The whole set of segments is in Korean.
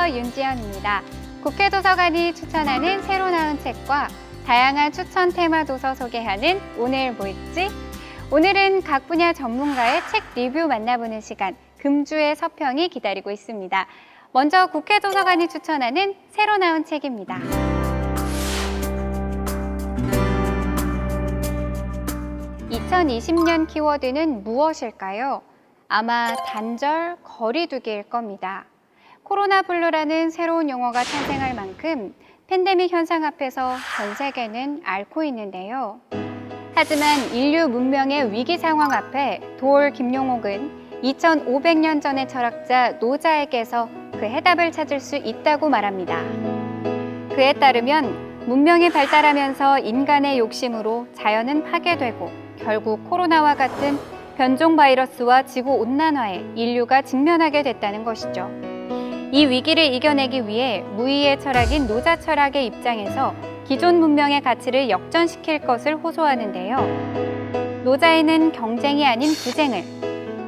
안녕하세요. 윤지연입니다. 국회도서관이 추천하는 새로 나온 책과 다양한 추천 테마 도서 소개하는 오늘 뭐 읽지? 오늘은 각 분야 전문가의 책 리뷰 만나보는 시간, 금주의 서평이 기다리고 있습니다. 먼저 국회도서관이 추천하는 새로 나온 책입니다. 2020년 키워드는 무엇일까요? 아마 단절, 거리두기일 겁니다. 코로나 블루라는 새로운 용어가 탄생할 만큼 팬데믹 현상 앞에서 전 세계는 앓고 있는데요. 하지만 인류 문명의 위기 상황 앞에 도올 김용옥은 2500년 전의 철학자 노자에게서 그 해답을 찾을 수 있다고 말합니다. 그에 따르면 문명이 발달하면서 인간의 욕심으로 자연은 파괴되고 결국 코로나와 같은 변종 바이러스와 지구 온난화에 인류가 직면하게 됐다는 것이죠. 이 위기를 이겨내기 위해 무의의 철학인 노자 철학의 입장에서 기존 문명의 가치를 역전시킬 것을 호소하는데요. 노자에는 경쟁이 아닌 부쟁을,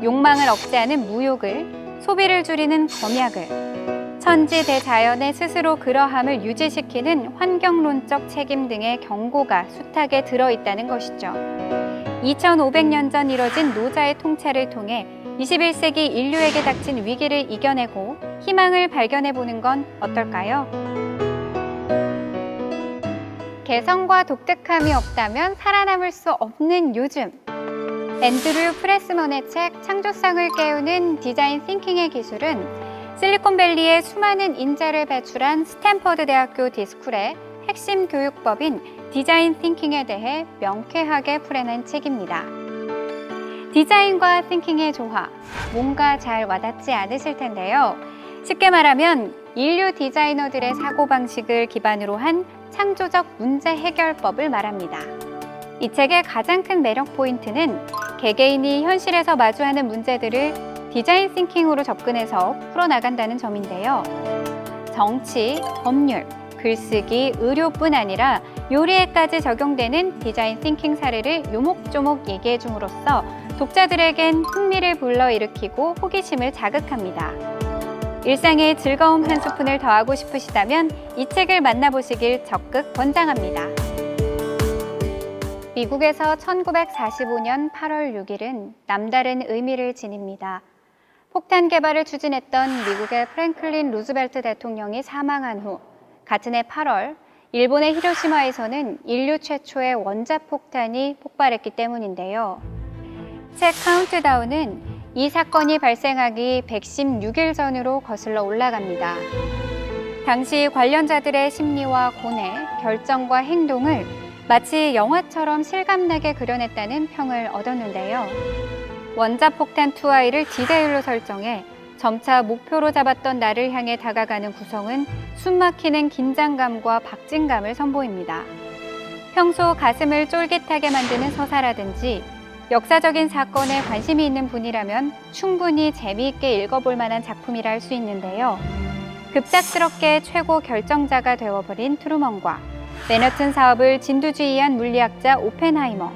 욕망을 억제하는 무욕을, 소비를 줄이는 검약을, 천지 대자연의 스스로 그러함을 유지시키는 환경론적 책임 등의 경고가 숱하게 들어있다는 것이죠. 2500년 전 이뤄진 노자의 통찰을 통해 21세기 인류에게 닥친 위기를 이겨내고 희망을 발견해보는 건 어떨까요? 개성과 독특함이 없다면 살아남을 수 없는 요즘. 앤드류 프레스먼의 책 창조성을 깨우는 디자인 띵킹의 기술은 실리콘밸리의 수많은 인재를 배출한 스탠퍼드 대학교 디스쿨의 핵심 교육법인 디자인 띵킹에 대해 명쾌하게 풀어낸 책입니다. 디자인과 띵킹의 조화, 뭔가 잘 와닿지 않으실 텐데요. 쉽게 말하면 인류 디자이너들의 사고방식을 기반으로 한 창조적 문제 해결법을 말합니다. 이 책의 가장 큰 매력 포인트는 개개인이 현실에서 마주하는 문제들을 디자인 띵킹으로 접근해서 풀어나간다는 점인데요. 정치, 법률, 글쓰기, 의료뿐 아니라 요리에까지 적용되는 디자인 띵킹 사례를 요목조목 얘기해 줌으로써 독자들에겐 흥미를 불러일으키고 호기심을 자극합니다. 일상에 즐거움 한 스푼을 더하고 싶으시다면 이 책을 만나보시길 적극 권장합니다. 미국에서 1945년 8월 6일은 남다른 의미를 지닙니다. 폭탄 개발을 추진했던 미국의 프랭클린 루즈벨트 대통령이 사망한 후 같은 해 8월 일본의 히로시마에서는 인류 최초의 원자폭탄이 폭발했기 때문인데요. 책 카운트다운은 이 사건이 발생하기 116일 전으로 거슬러 올라갑니다. 당시 관련자들의 심리와 고뇌, 결정과 행동을 마치 영화처럼 실감나게 그려냈다는 평을 얻었는데요. 원자폭탄 투하일을 디데이로 설정해 점차 목표로 잡았던 나를 향해 다가가는 구성은 숨막히는 긴장감과 박진감을 선보입니다. 평소 가슴을 쫄깃하게 만드는 서사라든지 역사적인 사건에 관심이 있는 분이라면 충분히 재미있게 읽어볼 만한 작품이라 할 수 있는데요. 급작스럽게 최고 결정자가 되어버린 트루먼과 맨하튼 사업을 진두지휘한 물리학자 오펜하이머,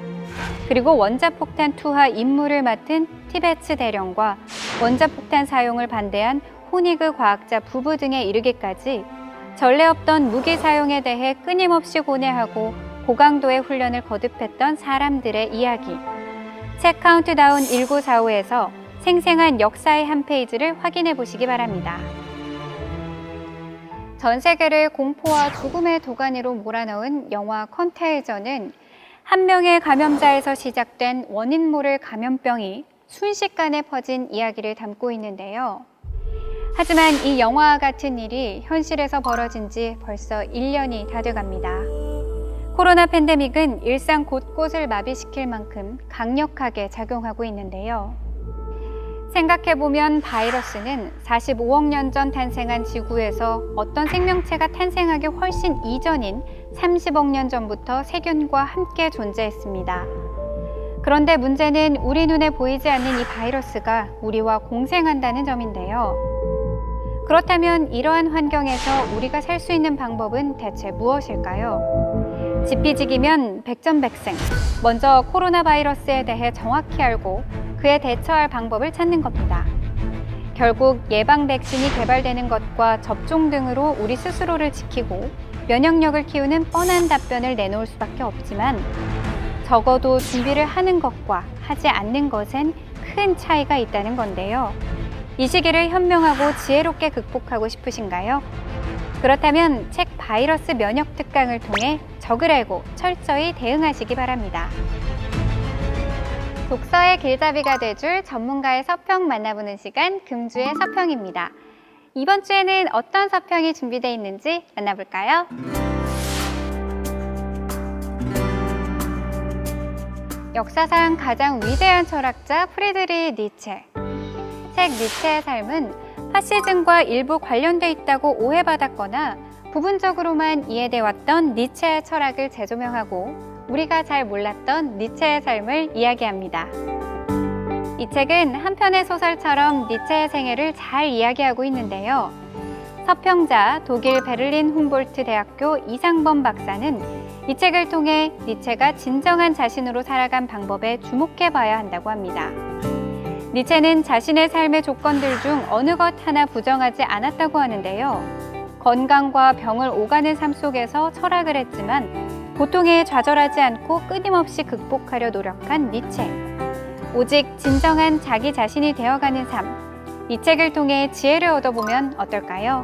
그리고 원자폭탄 투하 임무를 맡은 티베츠 대령과 원자폭탄 사용을 반대한 호니그 과학자 부부 등에 이르기까지 전례 없던 무기 사용에 대해 끊임없이 고뇌하고 고강도의 훈련을 거듭했던 사람들의 이야기. 책 카운트다운 1945에서 생생한 역사의 한 페이지를 확인해 보시기 바랍니다. 전 세계를 공포와 죽음의 도가니로 몰아넣은 영화 컨테이전은 한 명의 감염자에서 시작된 원인 모를 감염병이 순식간에 퍼진 이야기를 담고 있는데요. 하지만 이 영화와 같은 일이 현실에서 벌어진 지 벌써 1년이 다 돼갑니다. 코로나 팬데믹은 일상 곳곳을 마비시킬 만큼 강력하게 작용하고 있는데요. 생각해보면 바이러스는 45억 년 전 탄생한 지구에서 어떤 생명체가 탄생하기 훨씬 이전인 30억 년 전부터 세균과 함께 존재했습니다. 그런데 문제는 우리 눈에 보이지 않는 이 바이러스가 우리와 공생한다는 점인데요. 그렇다면 이러한 환경에서 우리가 살 수 있는 방법은 대체 무엇일까요? 지피지기면 백전백승. 먼저 코로나 바이러스에 대해 정확히 알고 그에 대처할 방법을 찾는 겁니다. 결국 예방 백신이 개발되는 것과 접종 등으로 우리 스스로를 지키고 면역력을 키우는 뻔한 답변을 내놓을 수밖에 없지만 적어도 준비를 하는 것과 하지 않는 것엔 큰 차이가 있다는 건데요. 이 시기를 현명하고 지혜롭게 극복하고 싶으신가요? 그렇다면 책 바이러스 면역 특강을 통해 적을 알고 철저히 대응하시기 바랍니다. 독서의 길잡이가 돼줄 전문가의 서평 만나보는 시간, 금주의 서평입니다. 이번 주에는 어떤 서평이 준비되어 있는지 만나볼까요? 역사상 가장 위대한 철학자 프리드리히 니체. 책 니체의 삶은 파시즘과 일부 관련돼 있다고 오해받았거나 부분적으로만 이해돼 왔던 니체의 철학을 재조명하고 우리가 잘 몰랐던 니체의 삶을 이야기합니다. 이 책은 한 편의 소설처럼 니체의 생애를 잘 이야기하고 있는데요. 서평자 독일 베를린 훔볼트 대학교 이상범 박사는 이 책을 통해 니체가 진정한 자신으로 살아간 방법에 주목해 봐야 한다고 합니다. 니체는 자신의 삶의 조건들 중 어느 것 하나 부정하지 않았다고 하는데요. 건강과 병을 오가는 삶 속에서 철학을 했지만 고통에 좌절하지 않고 끊임없이 극복하려 노력한 니체. 오직 진정한 자기 자신이 되어가는 삶. 이 책을 통해 지혜를 얻어보면 어떨까요?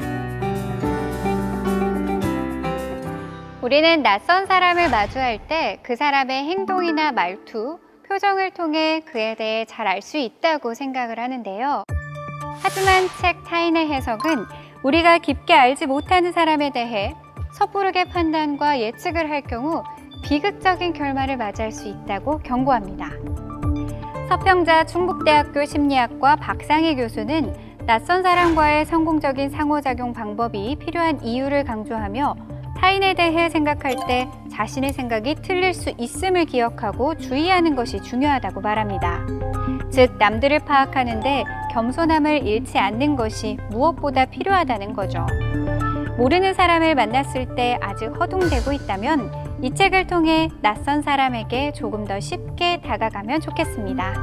우리는 낯선 사람을 마주할 때 그 사람의 행동이나 말투, 표정을 통해 그에 대해 잘 알 수 있다고 생각을 하는데요. 하지만 책 타인의 해석은 우리가 깊게 알지 못하는 사람에 대해 섣부르게 판단과 예측을 할 경우 비극적인 결말을 맞이할 수 있다고 경고합니다. 서평자 충북대학교 심리학과 박상희 교수는 낯선 사람과의 성공적인 상호작용 방법이 필요한 이유를 강조하며 타인에 대해 생각할 때 자신의 생각이 틀릴 수 있음을 기억하고 주의하는 것이 중요하다고 말합니다. 즉, 남들을 파악하는데 겸손함을 잃지 않는 것이 무엇보다 필요하다는 거죠. 모르는 사람을 만났을 때 아직 허둥대고 있다면 이 책을 통해 낯선 사람에게 조금 더 쉽게 다가가면 좋겠습니다.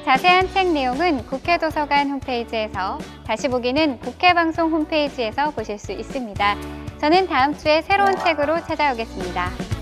자세한 책 내용은 국회도서관 홈페이지에서, 다시 보기는 국회방송 홈페이지에서 보실 수 있습니다. 저는 다음 주에 새로운 책으로 찾아오겠습니다.